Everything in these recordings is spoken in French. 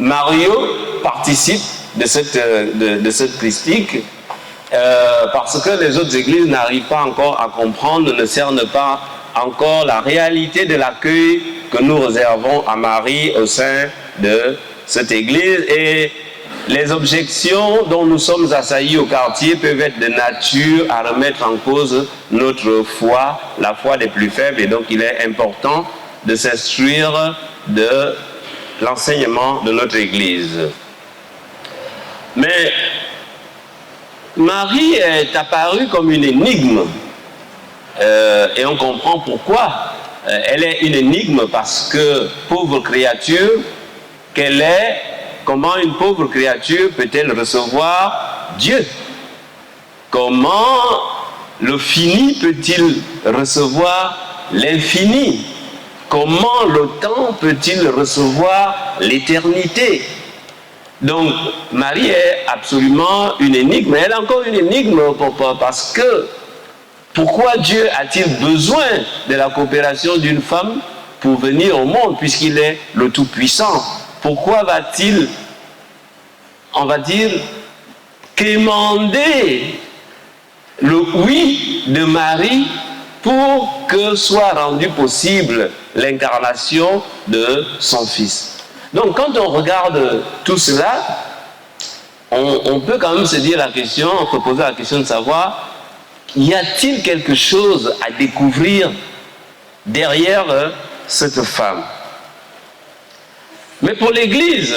Mario participe de cette christique parce que les autres églises n'arrivent pas encore à comprendre, ne cernent pas encore la réalité de l'accueil que nous réservons à Marie au sein de cette église, et les objections dont nous sommes assaillis au quartier peuvent être de nature à remettre en cause notre foi, la foi des plus faibles, et donc il est important de s'instruire de l'enseignement de notre église. Mais Marie est apparue comme une énigme, et on comprend pourquoi. Elle est une énigme parce que, pauvre créature qu'elle est, comment une pauvre créature peut-elle recevoir Dieu? Comment le fini peut-il recevoir l'infini? Comment le temps peut-il recevoir l'éternité? Donc, Marie est absolument une énigme, mais elle est encore une énigme parce que pourquoi Dieu a-t-il besoin de la coopération d'une femme pour venir au monde, puisqu'il est le Tout-Puissant? Pourquoi va-t-il, on va dire, quémander le oui de Marie pour que soit rendue possible l'incarnation de son Fils? Donc, quand on regarde tout cela, on peut quand même se dire la question, se poser la question de savoir, y a-t-il quelque chose à découvrir derrière cette femme? Mais pour l'Église,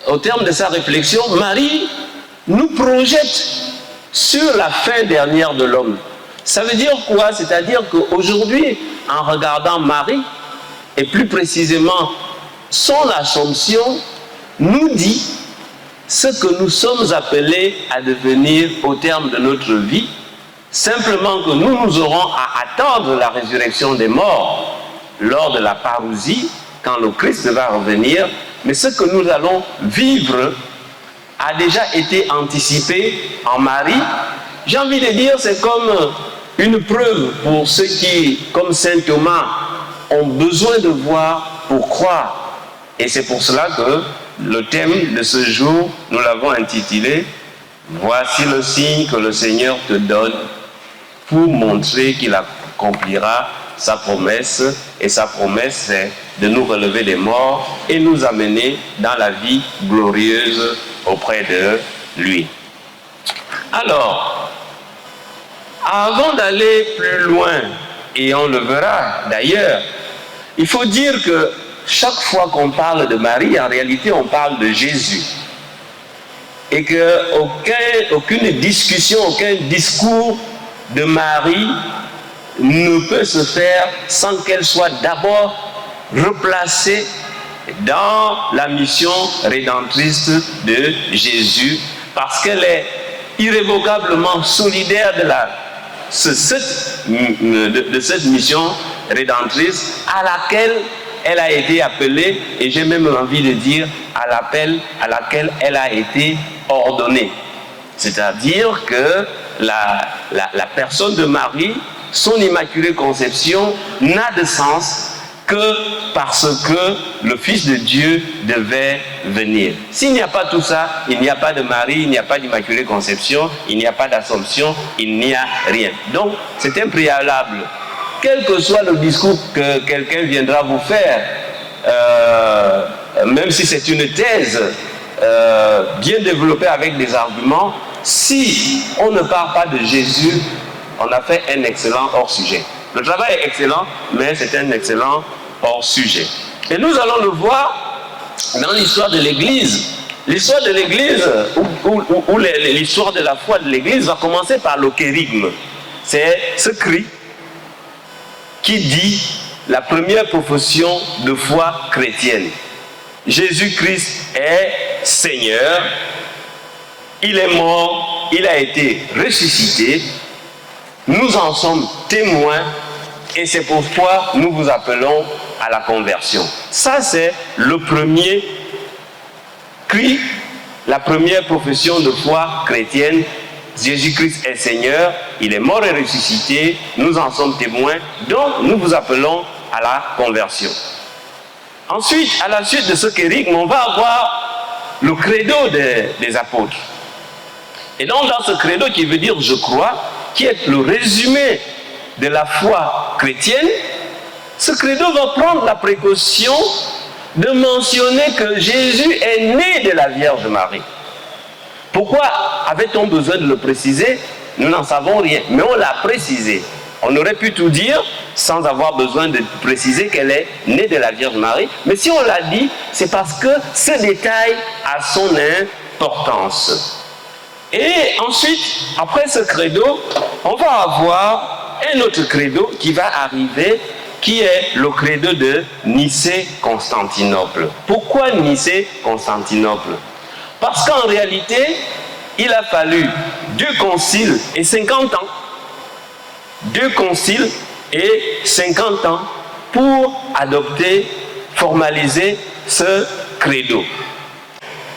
au terme de sa réflexion, Marie nous projette sur la fin dernière de l'homme. Ça veut dire quoi? C'est-à-dire qu'aujourd'hui, en regardant Marie, et plus précisément son Assomption, nous dit ce que nous sommes appelés à devenir au terme de notre vie. Simplement que nous aurons à attendre la résurrection des morts lors de la parousie, quand le Christ va revenir. Mais ce que nous allons vivre a déjà été anticipé en Marie. J'ai envie de dire, c'est comme une preuve pour ceux qui, comme saint Thomas, ont besoin de voir pour croire. Et c'est pour cela que le thème de ce jour, nous l'avons intitulé « Voici le signe que le Seigneur te donne » pour montrer qu'il accomplira sa promesse. Et sa promesse, c'est de nous relever des morts et nous amener dans la vie glorieuse auprès de lui. Alors, avant d'aller plus loin, et on le verra d'ailleurs, il faut dire que chaque fois qu'on parle de Marie, en réalité, on parle de Jésus. Et qu'aucune discussion, aucun discours de Marie ne peut se faire sans qu'elle soit d'abord replacée dans la mission rédemptrice de Jésus, parce qu'elle est irrévocablement solidaire de cette mission rédemptrice à laquelle elle a été appelée, et j'ai même envie de dire à l'appel à laquelle elle a été ordonnée. C'est-à-dire que la personne de Marie, son immaculée conception, n'a de sens que parce que le Fils de Dieu devait venir. S'il n'y a pas tout ça, il n'y a pas de Marie, il n'y a pas d'immaculée conception, il n'y a pas d'Assomption, il n'y a rien. Donc, c'est un préalable. Quel que soit le discours que quelqu'un viendra vous faire, même si c'est une thèse bien développée avec des arguments, si on ne parle pas de Jésus, on a fait un excellent hors-sujet. Le travail est excellent, mais c'est un excellent hors-sujet. Et nous allons le voir dans l'histoire de l'Église. L'histoire de l'Église, ou l'histoire de la foi de l'Église, va commencer par le kérigme. C'est ce cri qui dit la première profession de foi chrétienne. Jésus-Christ est Seigneur, il est mort, il a été ressuscité, nous en sommes témoins, et c'est pourquoi nous vous appelons à la conversion. Ça, c'est le premier cri, la première profession de foi chrétienne. Jésus-Christ est Seigneur, il est mort et ressuscité, nous en sommes témoins, donc nous vous appelons à la conversion. Ensuite, à la suite de ce kérigme, on va avoir le credo des apôtres. Et donc, dans ce credo qui veut dire « je crois », qui est le résumé de la foi chrétienne, ce credo va prendre la précaution de mentionner que Jésus est né de la Vierge Marie. Pourquoi avait-on besoin de le préciser? Nous n'en savons rien, mais on l'a précisé. On aurait pu tout dire sans avoir besoin de préciser qu'elle est née de la Vierge Marie. Mais si on l'a dit, c'est parce que ce détail a son importance. Et ensuite, après ce credo, on va avoir un autre credo qui va arriver, qui est le credo de Nicée-Constantinople. Pourquoi Nicée-Constantinople? Parce qu'en réalité, il a fallu 2 conciles et 50 ans. 2 conciles et 50 ans pour adopter, formaliser ce credo.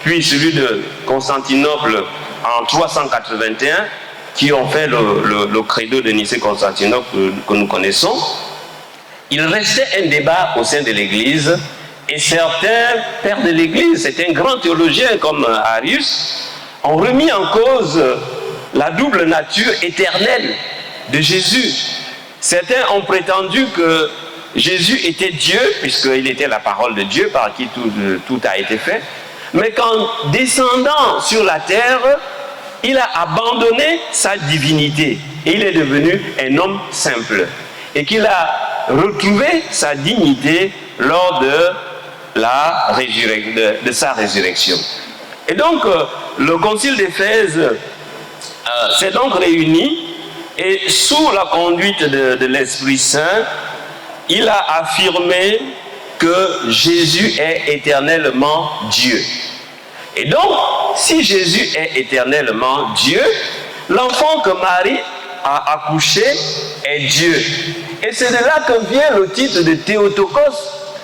Puis celui de Constantinople en 381, qui ont fait le credo de Nicée-Constantinople que nous connaissons. Il restait un débat au sein de l'Église, et certains pères de l'Église, c'est un grand théologien comme Arius, ont remis en cause la double nature éternelle de Jésus. Certains ont prétendu que Jésus était Dieu, puisqu'il était la parole de Dieu par qui tout a été fait, mais qu'en descendant sur la terre, il a abandonné sa divinité et il est devenu un homme simple, et qu'il a retrouvé sa dignité lors de sa résurrection. Et donc, le concile d'Éphèse s'est donc réuni, et sous la conduite de l'Esprit Saint, il a affirmé que Jésus est éternellement Dieu. Et donc, si Jésus est éternellement Dieu, l'enfant que Marie a accouché est Dieu. Et c'est de là que vient le titre de Théotokos,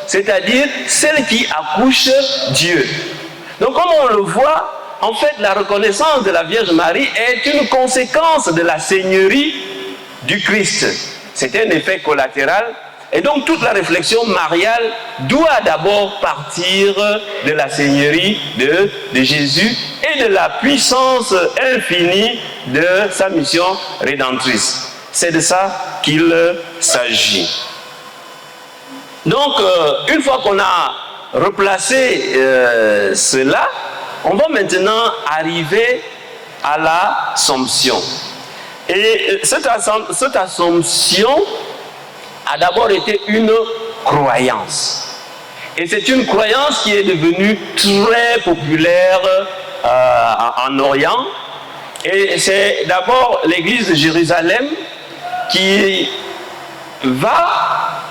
c'est-à-dire celle qui accouche Dieu. Donc, comme on le voit, en fait, la reconnaissance de la Vierge Marie est une conséquence de la seigneurie du Christ. C'est un effet collatéral. Et donc, toute la réflexion mariale doit d'abord partir de la seigneurie de Jésus et de la puissance infinie de sa mission rédemptrice. C'est de ça qu'il s'agit. Donc, une fois qu'on a replacé cela, on va maintenant arriver à l'Assomption. Et cette Assomption a d'abord été une croyance. Et c'est une croyance qui est devenue très populaire en Orient. Et c'est d'abord l'Église de Jérusalem qui va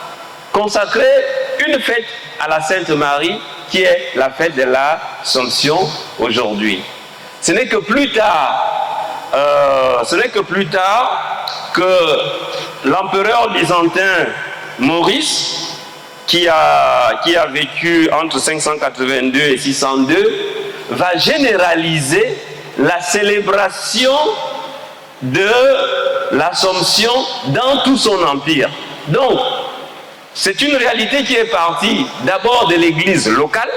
consacrer une fête à la Sainte Marie, qui est la fête de l'Assomption aujourd'hui. Ce n'est que plus tard que l'empereur byzantin Maurice, qui a vécu entre 582 et 602, va généraliser la célébration de l'Assomption dans tout son empire. Donc, c'est une réalité qui est partie d'abord de l'église locale,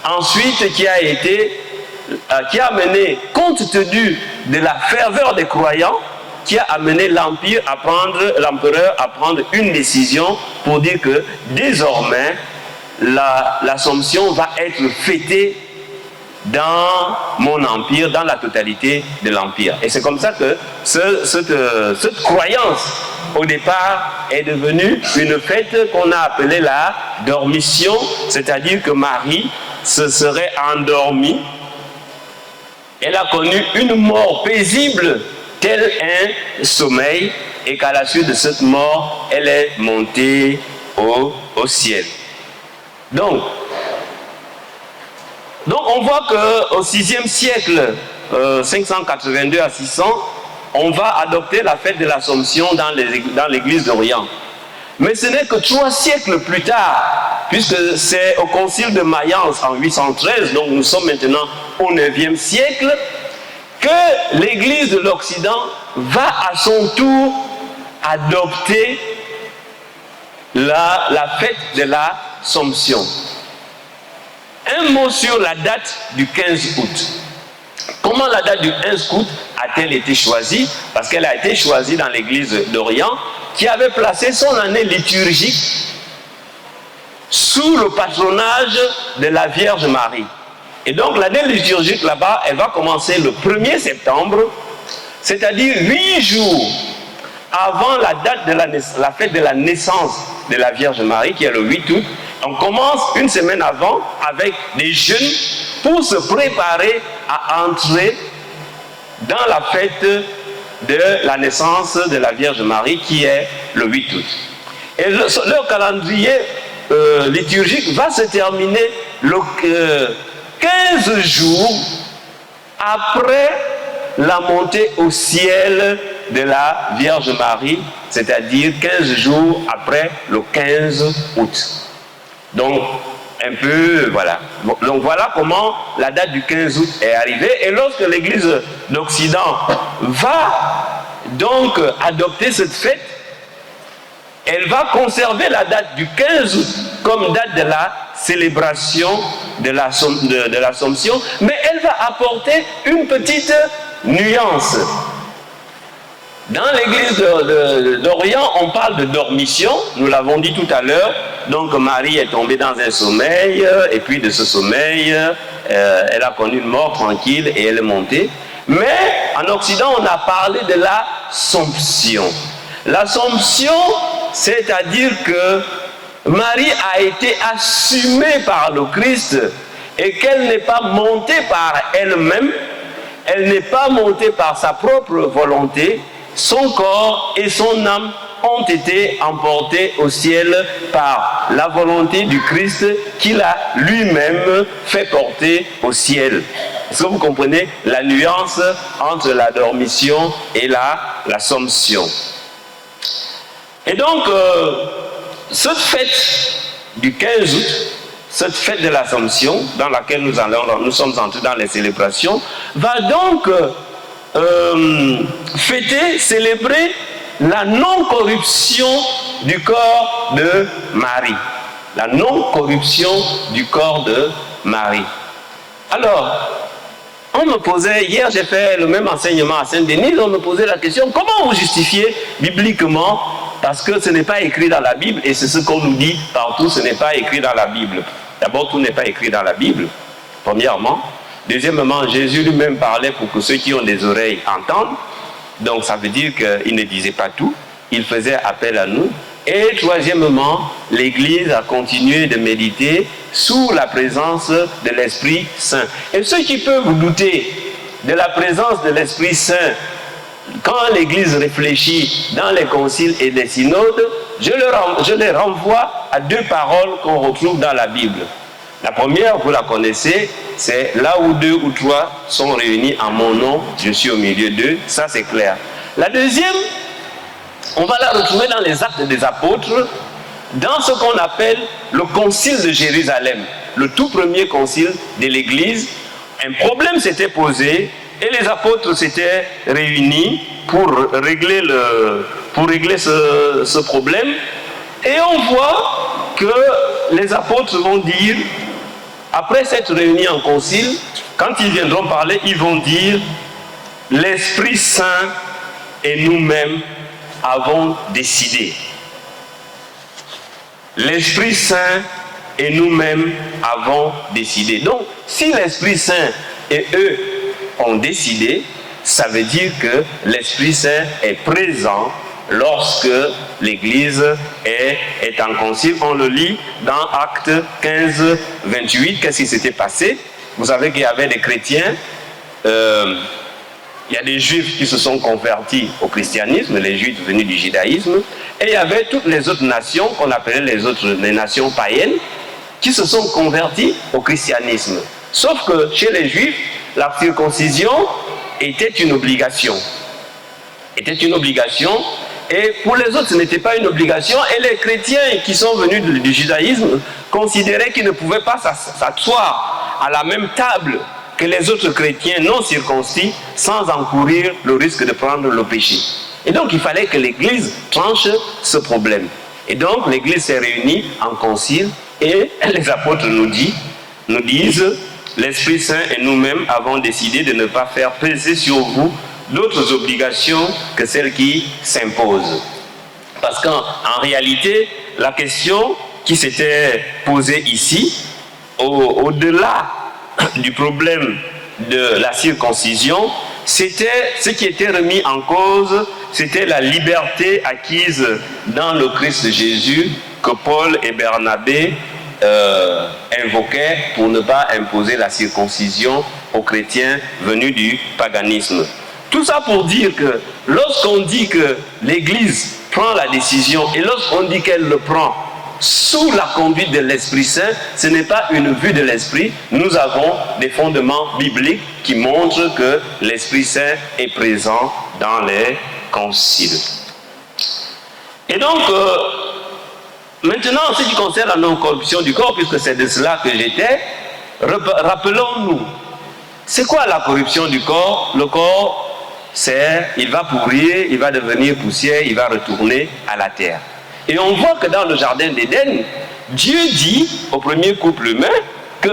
ensuite qui a mené, compte tenu de la ferveur des croyants, qui a amené l'empereur à prendre une décision pour dire que désormais l'Assomption va être fêtée dans mon empire, dans la totalité de l'empire. Et c'est comme ça que cette croyance au départ est devenue une fête qu'on a appelée la dormition, c'est-à-dire que Marie se serait endormie. Elle a connu une mort paisible, tel un sommeil, et qu'à la suite de cette mort, elle est montée au ciel. Donc on voit qu'au VIe siècle, 582 à 600, on va adopter la fête de l'Assomption dans l'église d'Orient. Mais ce n'est que 3 siècles plus tard, puisque c'est au concile de Mayence en 813, donc nous sommes maintenant au 9e siècle, que l'église de l'Occident va à son tour adopter la fête de Somption. Un mot sur la date du 15 août. Comment la date du 15 août a-t-elle été choisie? Parce qu'elle a été choisie dans l'église d'Orient, qui avait placé son année liturgique sous le patronage de la Vierge Marie. Et donc l'année liturgique là-bas, elle va commencer le 1er septembre, c'est-à-dire 8 jours avant la date de la fête de la naissance de la Vierge Marie, qui est le 8 août. On commence une semaine avant avec des jeûnes pour se préparer à entrer dans la fête de la naissance de la Vierge Marie, qui est le 8 août. Et leur calendrier liturgique va se terminer le 15 jours après la montée au ciel de la Vierge Marie, c'est-à-dire 15 jours après le 15 août. Donc, un peu, voilà. Donc, voilà comment la date du 15 août est arrivée. Et lorsque l'Église d'Occident va donc adopter cette fête, elle va conserver la date du 15 août comme date de la célébration de l'Assomption, mais elle va apporter une petite nuance. Dans l'église d'Orient, on parle de dormition, nous l'avons dit tout à l'heure. Donc Marie est tombée dans un sommeil, et puis de ce sommeil, elle a connu une mort tranquille et elle est montée. Mais en Occident, on a parlé de la Somption. L'Assomption, c'est-à-dire que Marie a été assumée par le Christ et qu'elle n'est pas montée par elle-même, elle n'est pas montée par sa propre volonté. Son corps et son âme ont été emportés au ciel par la volonté du Christ qu'il a lui-même fait porter au ciel. Est-ce que vous comprenez la nuance entre la dormition et la Somption? Et donc, cette fête du 15 août, cette fête de l'Assomption, dans laquelle nous sommes entrés dans les célébrations, va donc fêter, célébrer la non-corruption du corps de Marie. La non-corruption du corps de Marie. Alors, on me posait, hier j'ai fait le même enseignement à Saint-Denis, on me posait la question, comment vous justifiez bibliquement, parce que ce n'est pas écrit dans la Bible, et c'est ce qu'on nous dit partout, ce n'est pas écrit dans la Bible. D'abord, tout n'est pas écrit dans la Bible, premièrement. Deuxièmement, Jésus lui-même parlait pour que ceux qui ont des oreilles entendent. Donc ça veut dire qu'il ne disait pas tout, il faisait appel à nous. Et troisièmement, l'Église a continué de méditer sous la présence de l'Esprit Saint. Et ceux qui peuvent douter de la présence de l'Esprit Saint, quand l'Église réfléchit dans les conciles et les synodes, je les renvoie à deux paroles qu'on retrouve dans la Bible. La première, vous la connaissez, c'est là où 2 ou 3 sont réunis en mon nom, je suis au milieu d'eux, ça c'est clair. La deuxième, on va la retrouver dans les Actes des Apôtres, dans ce qu'on appelle le concile de Jérusalem, le tout premier concile de l'Église. Un problème s'était posé et les apôtres s'étaient réunis pour régler ce problème. Et on voit que les apôtres vont dire, après s'être réunis en concile, quand ils viendront parler, ils vont dire « L'Esprit Saint et nous-mêmes avons décidé. » L'Esprit Saint et nous-mêmes avons décidé. Donc, si l'Esprit Saint et eux ont décidé, ça veut dire que l'Esprit Saint est présent lorsque l'Église est en concile. On le lit dans Actes 15, 28. Qu'est-ce qui s'était passé? Vous savez qu'il y avait des chrétiens, il y a des juifs qui se sont convertis au christianisme, les juifs venus du judaïsme, et il y avait toutes les autres nations qu'on appelait les nations païennes qui se sont converties au christianisme. Sauf que chez les juifs, la circoncision était une obligation. Et pour les autres, ce n'était pas une obligation. Et les chrétiens qui sont venus du judaïsme considéraient qu'ils ne pouvaient pas s'asseoir à la même table que les autres chrétiens non circoncis sans encourir le risque de prendre le péché. Et donc, il fallait que l'Église tranche ce problème. Et donc, l'Église s'est réunie en concile Et les apôtres nous disent, l'Esprit Saint et nous-mêmes avons décidé de ne pas faire peser sur vous d'autres obligations que celles qui s'imposent. Parce qu'en réalité, la question qui s'était posée ici, au-delà du problème de la circoncision, c'était ce qui était remis en cause, c'était la liberté acquise dans le Christ Jésus que Paul et Barnabé invoquaient pour ne pas imposer la circoncision aux chrétiens venus du paganisme. Tout ça pour dire que lorsqu'on dit que l'Église prend la décision et lorsqu'on dit qu'elle le prend sous la conduite de l'Esprit Saint, ce n'est pas une vue de l'Esprit. Nous avons des fondements bibliques qui montrent que l'Esprit Saint est présent dans les conciles. Et donc, maintenant, en ce qui concerne la non-corruption du corps, puisque c'est de cela que j'étais, rappelons-nous, c'est quoi la corruption du corps? Le corps, il va pourrir, il va devenir poussière, il va retourner à la terre. Et on voit que dans le jardin d'Éden, Dieu dit au premier couple humain que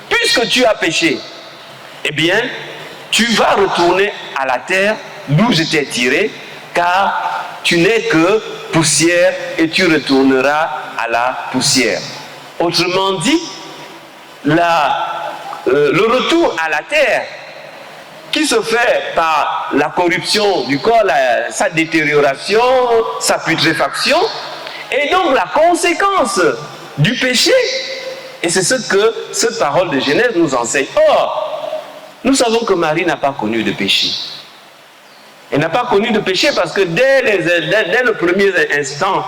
puisque tu as péché, eh bien, tu vas retourner à la terre d'où je t'ai tiré, car tu n'es que poussière et tu retourneras à la poussière. Autrement dit, le retour à la terre qui se fait par la corruption du corps, sa détérioration, sa putréfaction, et donc la conséquence du péché. Et c'est ce que cette parole de Genèse nous enseigne. Or, nous savons que Marie n'a pas connu de péché. Elle n'a pas connu de péché parce que dès le premier instant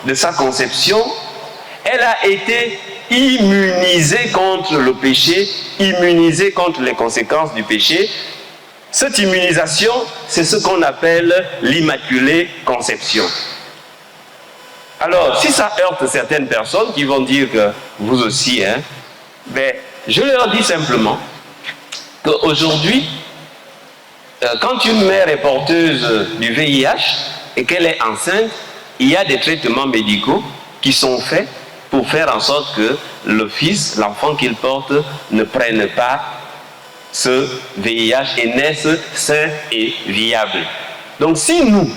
de sa conception, elle a été immunisée contre le péché, immunisée contre les conséquences du péché. Cette immunisation, c'est ce qu'on appelle l'immaculée conception. Alors, si ça heurte certaines personnes qui vont dire que vous aussi, je leur dis simplement qu'aujourd'hui, quand une mère est porteuse du VIH et qu'elle est enceinte, il y a des traitements médicaux qui sont faits pour faire en sorte que le fils, l'enfant qu'il porte, ne prenne pas ce VIH et naisse sain et viable. Donc si nous,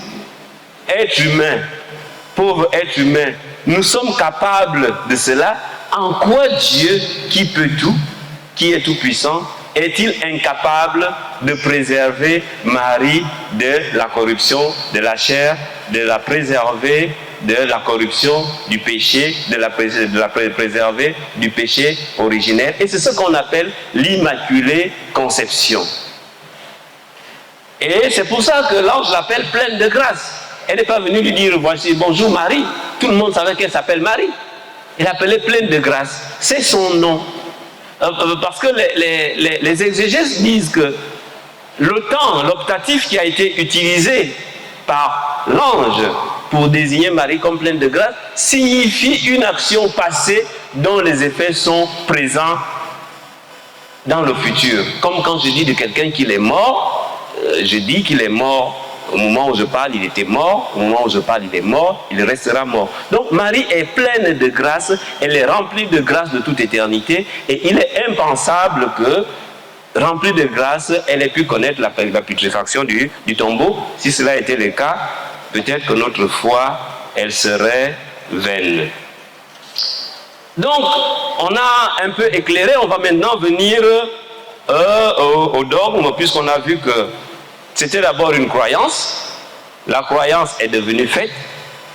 êtres humains, pauvres êtres humains, nous sommes capables de cela, en quoi Dieu, qui peut tout, qui est tout puissant, est-il incapable de préserver Marie de la corruption de la chair, de la préserver de la corruption du péché, de la préserver du péché originel? Et c'est ce qu'on appelle l'immaculée conception. Et c'est pour ça que l'ange l'appelle pleine de grâce. Elle n'est pas venue lui dire voici bonjour Marie. Tout le monde savait qu'elle s'appelle Marie. Elle l'appelait pleine de grâce. C'est son nom. Parce que les exégèses disent que le temps, l'optatif qui a été utilisé par l'ange pour désigner Marie comme pleine de grâce signifie une action passée dont les effets sont présents dans le futur. Comme quand je dis de quelqu'un qu'il est mort, je dis qu'il est mort. Au moment où je parle, il était mort. Au moment où je parle, il est mort. Il restera mort. Donc Marie est pleine de grâce. Elle est remplie de grâce de toute éternité. Et il est impensable que, remplie de grâce, elle ait pu connaître la putréfaction du tombeau. Si cela était le cas, peut-être que notre foi, elle serait vaine. Donc, on a un peu éclairé. On va maintenant venir au dogme, puisqu'on a vu que c'était d'abord une croyance. La croyance est devenue fête.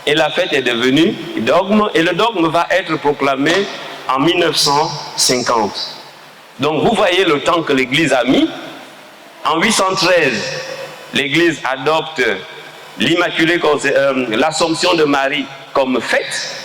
Et la fête est devenue dogme. Et le dogme va être proclamé en 1950. Donc vous voyez le temps que l'Église a mis. En 813, l'Église adopte l'Assomption de Marie comme fête.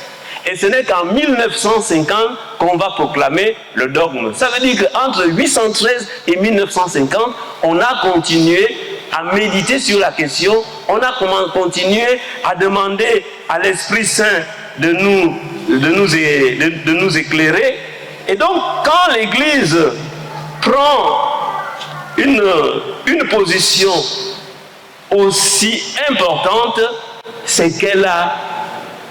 Et ce n'est qu'en 1950 qu'on va proclamer le dogme. Ça veut dire qu'entre 813 et 1950, on a continué à méditer sur la question, on a continué à demander à l'Esprit Saint de nous éclairer. Et donc, quand l'Église prend une position aussi importante, c'est qu'elle a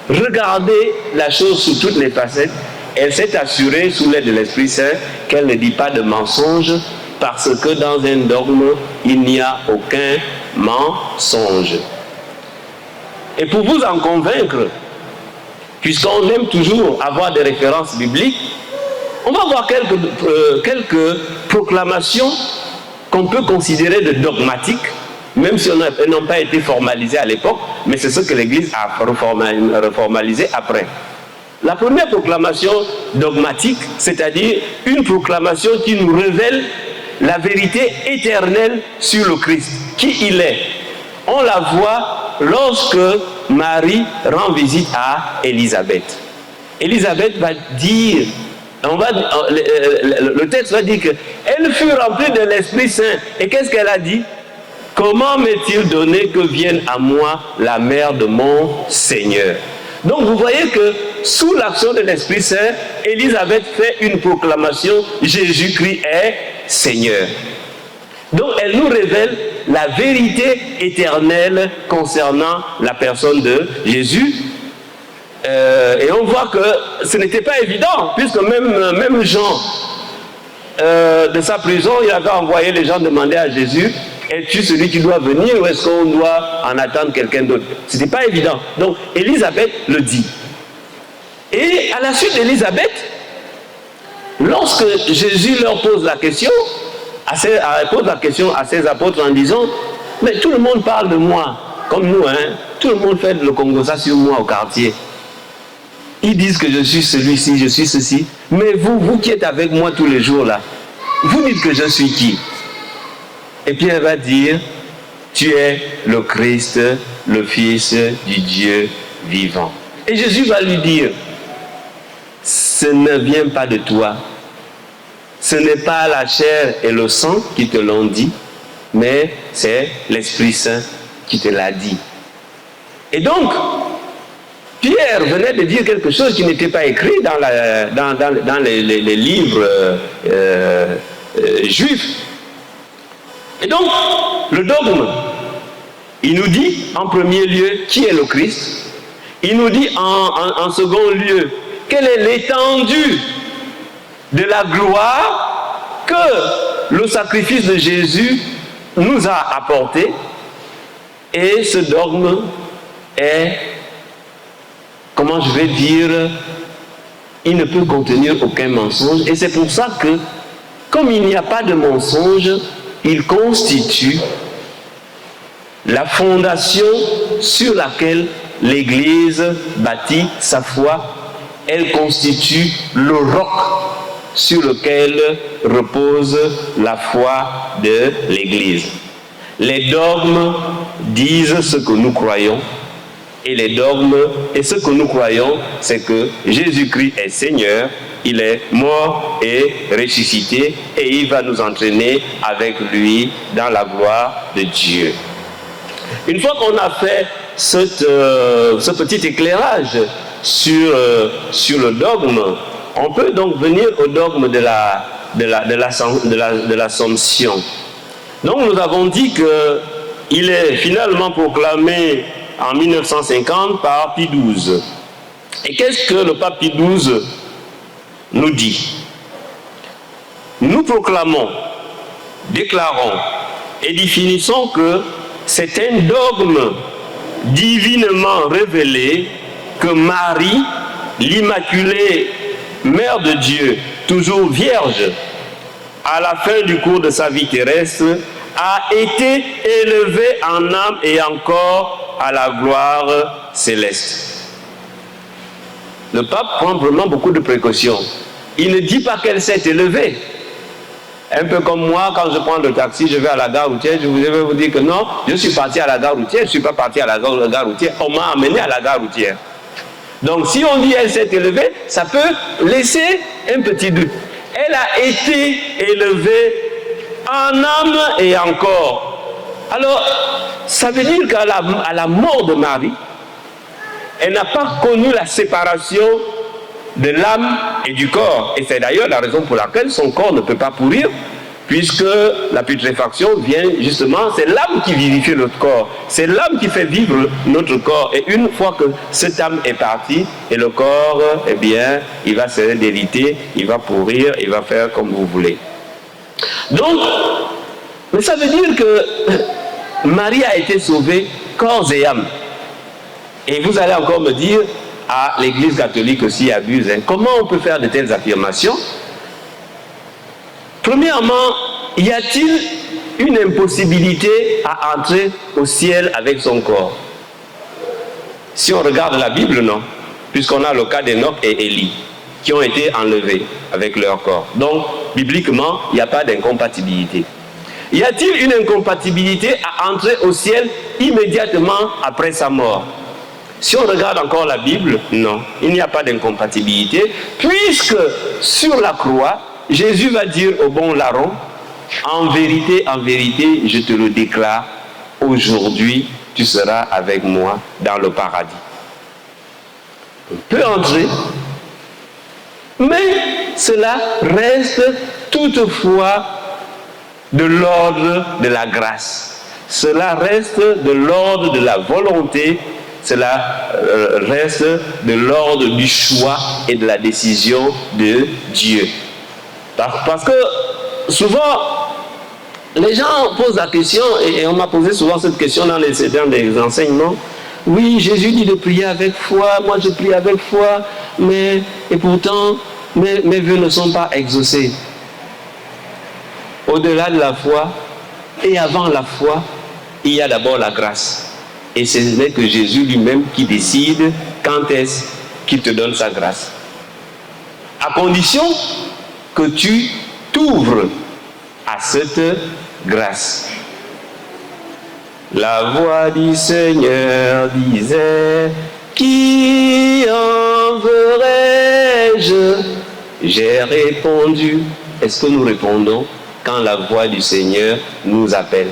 regardé la chose sous toutes les facettes elle s'est assurée sous l'aide de l'Esprit Saint qu'elle ne dit pas de mensonge, parce que dans un dogme, il n'y a aucun mensonge. Et pour vous en convaincre, puisqu'on aime toujours avoir des références bibliques, on va voir quelques proclamations qu'on peut considérer de dogmatiques, même si elles n'ont pas été formalisées à l'époque, mais c'est ce que l'Église a reformalisé après. La première proclamation dogmatique, c'est-à-dire une proclamation qui nous révèle la vérité éternelle sur le Christ, qui il est. On la voit lorsque Marie rend visite à Élisabeth. Élisabeth va dire, le texte va dire qu'elle fut remplie de l'Esprit Saint. Et qu'est-ce qu'elle a dit? Comment m'est-il donné que vienne à moi la mère de mon Seigneur? Donc vous voyez que sous l'action de l'Esprit Saint, Élisabeth fait une proclamation, Jésus-Christ est Seigneur. Donc elle nous révèle la vérité éternelle concernant la personne de Jésus. Et on voit que ce n'était pas évident, puisque même Jean, de sa prison, il avait envoyé les gens demander à Jésus, es-tu celui qui doit venir ou est-ce qu'on doit en attendre quelqu'un d'autre? Ce n'était pas évident. Donc Élisabeth le dit. Et à la suite d'Élisabeth, lorsque Jésus leur pose la question, pose la question à ses apôtres en disant, mais tout le monde parle de moi, comme nous, hein, tout le monde fait le Congo-ça sur moi au quartier. Ils disent que je suis celui-ci, je suis ceci. Mais vous qui êtes avec moi tous les jours là, vous dites que je suis qui? Et puis elle va dire, tu es le Christ, le Fils du Dieu vivant. Et Jésus va lui dire, ce ne vient pas de toi. Ce n'est pas la chair et le sang qui te l'ont dit, mais c'est l'Esprit Saint qui te l'a dit. Et donc, Pierre venait de dire quelque chose qui n'était pas écrit dans les livres juifs. Et donc, le dogme, il nous dit en premier lieu qui est le Christ. Il nous dit en second lieu quelle est l'étendue de la gloire que le sacrifice de Jésus nous a apporté. Et ce dogme est, comment je vais dire, il ne peut contenir aucun mensonge. Et c'est pour ça que, comme il n'y a pas de mensonge, il constitue la fondation sur laquelle l'Église bâtit sa foi. Elle constitue le roc sur lequel repose la foi de l'Église. Les dogmes disent ce que nous croyons, et les dogmes, et ce que nous croyons, c'est que Jésus-Christ est Seigneur, il est mort et ressuscité, et il va nous entraîner avec lui dans la gloire de Dieu. Une fois qu'on a fait ce petit éclairage sur le dogme, on peut donc venir au dogme de l'Assomption. Donc nous avons dit qu'il est finalement proclamé en 1950 par Pie XII. Et qu'est-ce que le pape Pie XII nous dit? Nous proclamons, déclarons et définissons que c'est un dogme divinement révélé que Marie, l'Immaculée Mère de Dieu, toujours vierge, à la fin du cours de sa vie terrestre, a été élevée en âme et en corps à la gloire céleste. Le pape prend vraiment beaucoup de précautions. Il ne dit pas qu'elle s'est élevée. Un peu comme moi, quand je prends le taxi, je vais à la gare routière, je vais vous dire que non, je suis parti à la gare routière, je ne suis pas parti à la gare routière, on m'a amené à la gare routière. Donc si on dit elle s'est élevée, ça peut laisser un petit doute. Elle a été élevée en âme et en corps. Alors, ça veut dire qu'à la mort de Marie, elle n'a pas connu la séparation de l'âme et du corps. Et c'est d'ailleurs la raison pour laquelle son corps ne peut pas pourrir, puisque la putréfaction vient justement, c'est l'âme qui vivifie notre corps, c'est l'âme qui fait vivre notre corps, et une fois que cette âme est partie, et le corps, eh bien, il va se déliter, il va pourrir, il va faire comme vous voulez. Donc, mais ça veut dire que Marie a été sauvée corps et âme. Et vous allez encore me dire, l'Église catholique aussi abuse, hein, comment on peut faire de telles affirmations? Premièrement, y a-t-il une impossibilité à entrer au ciel avec son corps? Si on regarde la Bible, non. Puisqu'on a le cas d'Enoch et Élie, qui ont été enlevés avec leur corps. Donc, bibliquement, il n'y a pas d'incompatibilité. Y a-t-il une incompatibilité à entrer au ciel immédiatement après sa mort? Si on regarde encore la Bible, non, il n'y a pas d'incompatibilité, puisque sur la croix, Jésus va dire au bon larron, en vérité, je te le déclare, aujourd'hui, tu seras avec moi dans le paradis. On peut entrer, mais cela reste toutefois de l'ordre de la grâce. Cela reste de l'ordre de la volonté. Cela reste de l'ordre du choix et de la décision de Dieu. Parce que souvent, les gens posent la question, et on m'a posé souvent cette question dans les enseignements. Oui, Jésus dit de prier avec foi, moi je prie avec foi, et pourtant, mes vœux ne sont pas exaucés. Au-delà de la foi, et avant la foi, il y a d'abord la grâce. Et ce n'est que Jésus lui-même qui décide quand est-ce qu'il te donne sa grâce. À condition que tu t'ouvres à cette grâce. La voix du Seigneur disait, qui enverrai-je? J'ai répondu. Est-ce que nous répondons quand la voix du Seigneur nous appelle?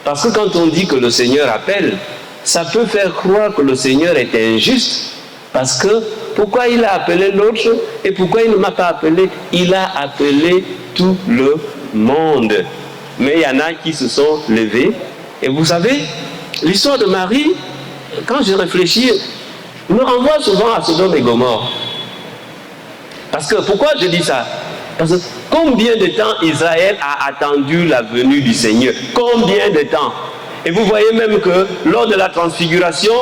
Parce que quand on dit que le Seigneur appelle, ça peut faire croire que le Seigneur est injuste. Parce que pourquoi il a appelé l'autre et pourquoi il ne m'a pas appelé? Il a appelé tout le monde. Mais il y en a qui se sont levés. Et vous savez, l'histoire de Marie, quand je réfléchis, me renvoie souvent à Sodome et Gomorrhe. Parce que, pourquoi je dis ça? Parce que combien de temps Israël a attendu la venue du Seigneur? Combien de temps? Et vous voyez même que lors de la transfiguration,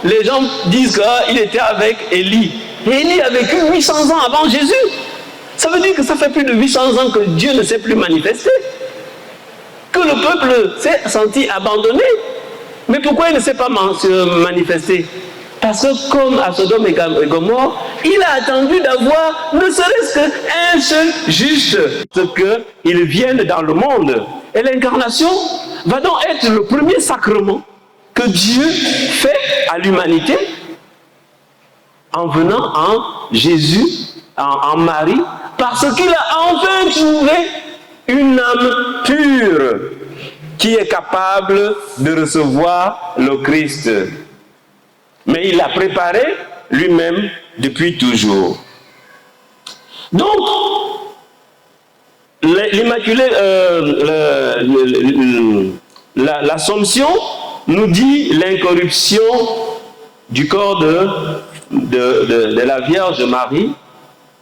les gens disent qu'il était avec Élie. Et Élie a vécu 800 ans avant Jésus. Ça veut dire que ça fait plus de 800 ans que Dieu ne s'est plus manifesté. Que le peuple s'est senti abandonné. Mais pourquoi il ne s'est pas manifesté? Parce que comme à Sodome et Gomorrhe, il a attendu d'avoir ne serait-ce qu'un seul juste. Ce qu'il vienne dans le monde. Et l'incarnation va donc être le premier sacrement que Dieu fait à l'humanité en venant en Jésus, en Marie, parce qu'il a enfin trouvé une âme pure qui est capable de recevoir le Christ. Mais il l'a préparé lui-même depuis toujours. Donc, l'Assomption nous dit l'incorruption du corps de la Vierge Marie,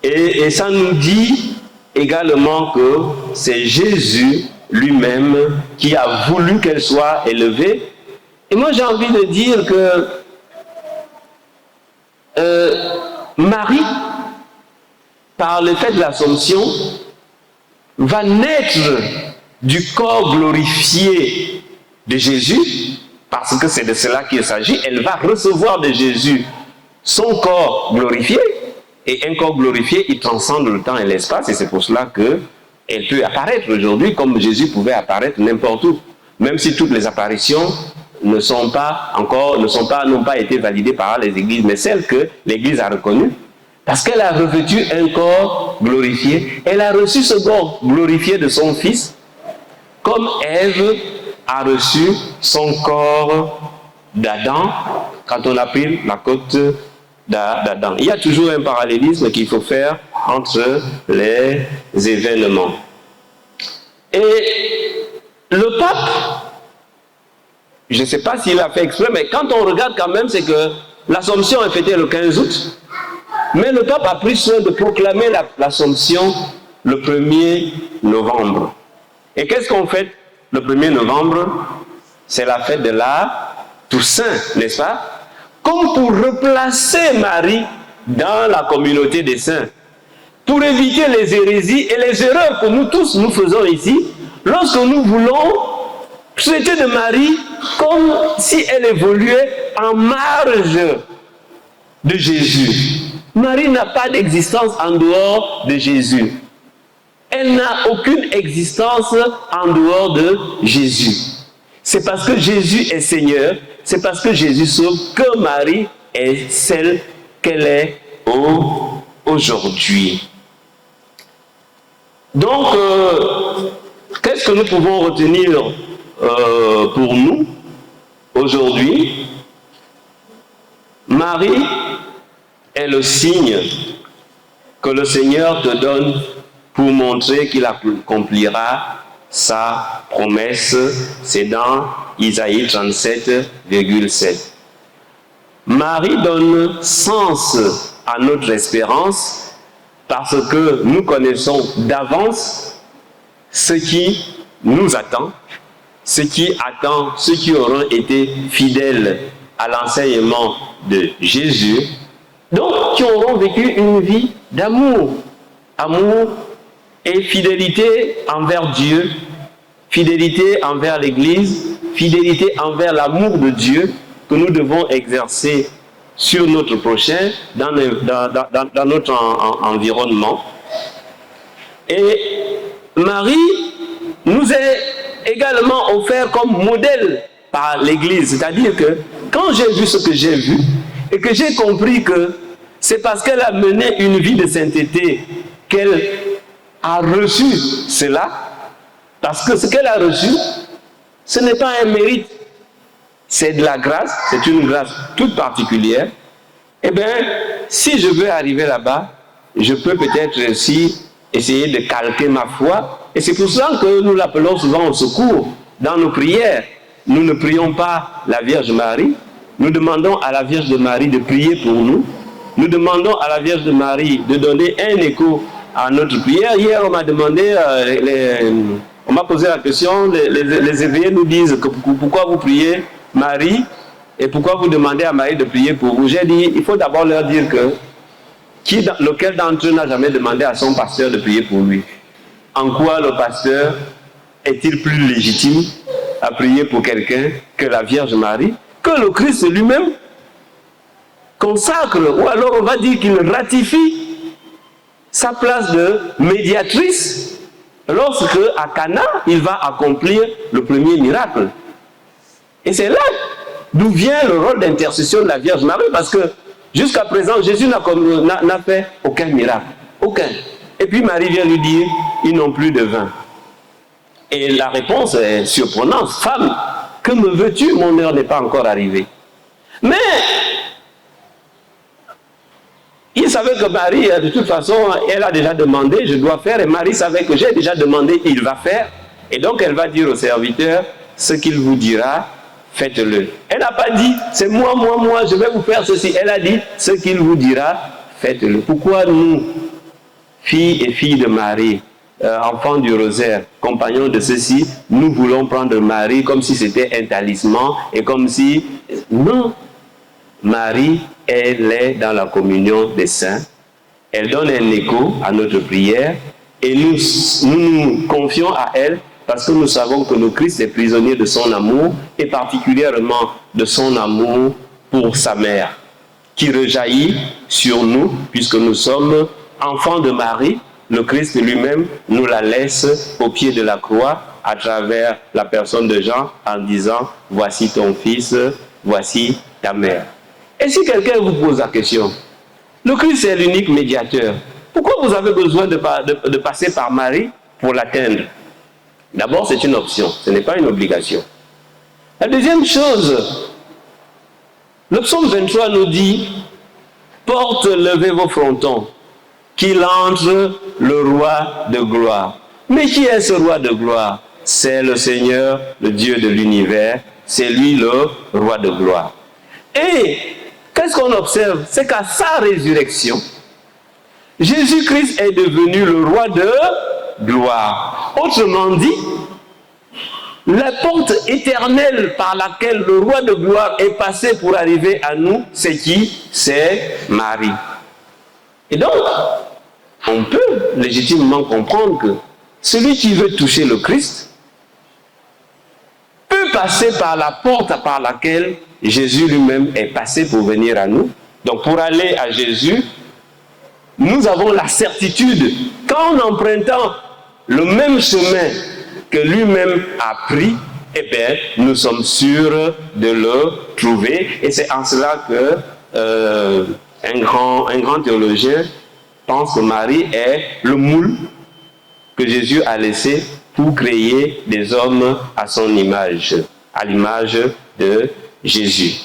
et ça nous dit également que c'est Jésus lui-même qui a voulu qu'elle soit élevée. Et moi j'ai envie de dire que Marie, par le fait de l'Assomption, va naître du corps glorifié de Jésus, parce que c'est de cela qu'il s'agit. Elle va recevoir de Jésus son corps glorifié, et un corps glorifié, il transcende le temps et l'espace, et c'est pour cela qu'elle peut apparaître aujourd'hui comme Jésus pouvait apparaître n'importe où, même si toutes les apparitions n'ont pas été validées par les églises, mais celles que l'église a reconnues, parce qu'elle a revêtu un corps glorifié, elle a reçu ce corps glorifié de son Fils, comme Ève a reçu son corps d'Adam quand on a pris la côte d'Adam. Il y a toujours un parallélisme qu'il faut faire entre les événements. Et le pape, je ne sais pas s'il a fait exprès, mais quand on regarde quand même, c'est que l'Assomption est fêtée le 15 août, mais le pape a pris soin de proclamer l'Assomption le 1er novembre. Et qu'est-ce qu'on fête le 1er novembre? C'est la fête de la Toussaint, n'est-ce pas? Comme pour replacer Marie dans la communauté des saints, pour éviter les hérésies et les erreurs que nous tous nous faisons ici, lorsque nous voulons traiter de Marie comme si elle évoluait en marge de Jésus. Marie n'a pas d'existence en dehors de Jésus. Elle n'a aucune existence en dehors de Jésus. C'est parce que Jésus est Seigneur, c'est parce que Jésus sauve que Marie est celle qu'elle est aujourd'hui. Donc, qu'est-ce que nous pouvons retenir pour nous aujourd'hui? Marie est le signe que le Seigneur te donne pour montrer qu'il accomplira sa promesse. C'est dans Isaïe 37,7. Marie donne sens à notre espérance parce que nous connaissons d'avance ce qui nous attend, ce qui attend ceux qui auront été fidèles à l'enseignement de Jésus, donc qui auront vécu une vie d'amour, amour et fidélité envers Dieu, fidélité envers l'Église, fidélité envers l'amour de Dieu que nous devons exercer sur notre prochain, dans notre environnement. Et Marie nous est également offert comme modèle par l'Église. C'est-à-dire que quand j'ai vu ce que j'ai vu, et que j'ai compris que c'est parce qu'elle a mené une vie de sainteté qu'elle a reçu cela, parce que ce qu'elle a reçu, ce n'est pas un mérite, c'est de la grâce, c'est une grâce toute particulière. Eh bien, si je veux arriver là-bas, je peux peut-être aussi essayer de calquer ma foi. Et c'est pour ça que nous l'appelons souvent au secours dans nos prières. Nous ne prions pas la Vierge Marie, nous demandons à la Vierge de Marie de prier pour nous. Nous demandons à la Vierge de Marie de donner un écho à notre prière. Hier, on m'a demandé, on m'a posé la question, les éveillés nous disent que pourquoi vous priez Marie et pourquoi vous demandez à Marie de prier pour vous. J'ai dit, il faut d'abord leur dire que lequel d'entre eux n'a jamais demandé à son pasteur de prier pour lui? En quoi le pasteur est-il plus légitime à prier pour quelqu'un que la Vierge Marie, que le Christ lui-même consacre, ou alors on va dire qu'il ratifie sa place de médiatrice lorsque à Cana il va accomplir le premier miracle. Et c'est là d'où vient le rôle d'intercession de la Vierge Marie, parce que jusqu'à présent Jésus n'a fait aucun miracle, aucun. Et puis Marie vient lui dire, ils n'ont plus de vin. Et la réponse est surprenante, femme, que me veux-tu, mon heure n'est pas encore arrivée. Mais il savait que Marie, de toute façon, elle a déjà demandé, je dois faire, et Marie savait que j'ai déjà demandé, il va faire. Et donc elle va dire au serviteur, ce qu'il vous dira, faites-le. Elle n'a pas dit, c'est moi, je vais vous faire ceci. Elle a dit, ce qu'il vous dira, faites-le. Pourquoi nous, filles et filles de Marie, enfants du rosaire, compagnons de ceci, nous voulons prendre Marie comme si c'était un talisman et comme si... Non, Marie, elle est dans la communion des saints. Elle donne un écho à notre prière et nous confions à elle parce que nous savons que le Christ est prisonnier de son amour et particulièrement de son amour pour sa mère qui rejaillit sur nous puisque nous sommes enfants de Marie. Le Christ lui-même nous la laisse au pied de la croix à travers la personne de Jean en disant « Voici ton fils, voici ta mère ». Et si quelqu'un vous pose la question, le Christ est l'unique médiateur, pourquoi vous avez besoin de passer par Marie pour l'atteindre? D'abord, c'est une option, ce n'est pas une obligation. La deuxième chose, le psaume 23 nous dit « Porte, levez vos frontons, qu'il entre le roi de gloire. Mais qui est ce roi de gloire? C'est le Seigneur, le Dieu de l'univers. C'est lui le roi de gloire. Et qu'est-ce qu'on observe? C'est qu'à sa résurrection, Jésus-Christ est devenu le roi de gloire. Autrement dit, la porte éternelle par laquelle le roi de gloire est passé pour arriver à nous, c'est qui? C'est Marie. Et donc, on peut légitimement comprendre que celui qui veut toucher le Christ peut passer par la porte par laquelle Jésus lui-même est passé pour venir à nous. Donc pour aller à Jésus, nous avons la certitude qu'en empruntant le même chemin que lui-même a pris, eh bien, nous sommes sûrs de le trouver. Et c'est en cela que un grand théologien pense que Marie est le moule que Jésus a laissé pour créer des hommes à son image, à l'image de Jésus.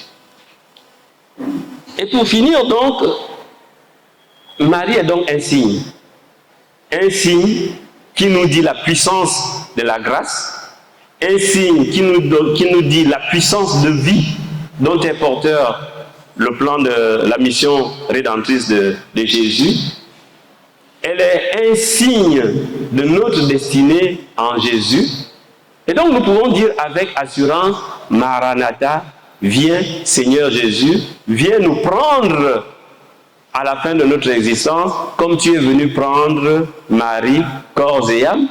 Et pour finir donc, Marie est donc un signe qui nous dit la puissance de la grâce, un signe qui nous dit la puissance de vie dont est porteur le plan de la mission rédemptrice de Jésus. Elle est un signe de notre destinée en Jésus. Et donc nous pouvons dire avec assurance, Maranatha, viens Seigneur Jésus, viens nous prendre à la fin de notre existence, comme tu es venu prendre Marie, corps et âme,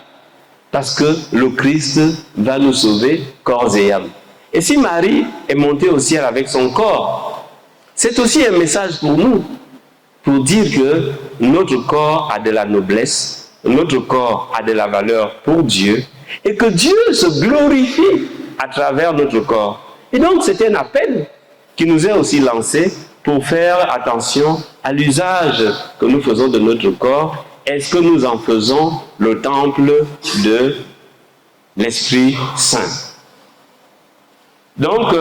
parce que le Christ va nous sauver, corps et âme. Et si Marie est montée au ciel avec son corps, c'est aussi un message pour nous, pour dire que notre corps a de la noblesse, notre corps a de la valeur pour Dieu, et que Dieu se glorifie à travers notre corps. Et donc c'est un appel qui nous est aussi lancé pour faire attention à l'usage que nous faisons de notre corps. Est-ce que nous en faisons le temple de l'Esprit Saint? Donc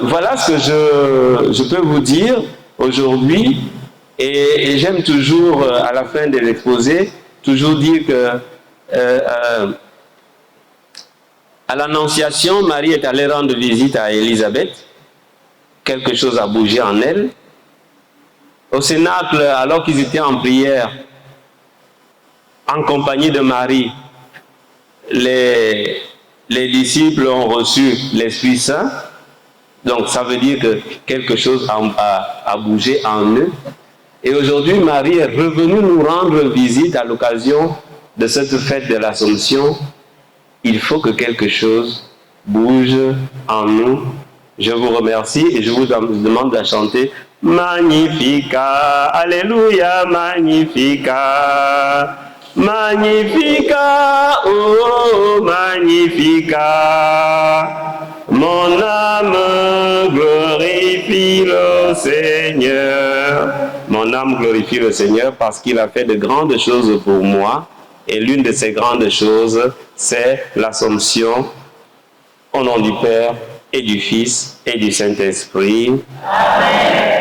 voilà ce que je peux vous dire aujourd'hui. Et j'aime toujours, à la fin de l'exposé, toujours dire que à l'Annonciation, Marie est allée rendre visite à Élisabeth. Quelque chose a bougé en elle. Au Cénacle, alors qu'ils étaient en prière, en compagnie de Marie, les disciples ont reçu l'Esprit Saint. Donc ça veut dire que quelque chose a bougé en eux. Et aujourd'hui, Marie est revenue nous rendre visite à l'occasion de cette fête de l'Assomption. Il faut que quelque chose bouge en nous. Je vous remercie et je vous demande de chanter Magnifica, Alléluia, Magnifica, Magnifica, oh Magnifica. Mon âme glorifie le Seigneur. Mon âme glorifie le Seigneur parce qu'il a fait de grandes choses pour moi. Et l'une de ces grandes choses, c'est l'Assomption au nom du Père et du Fils et du Saint-Esprit. Amen.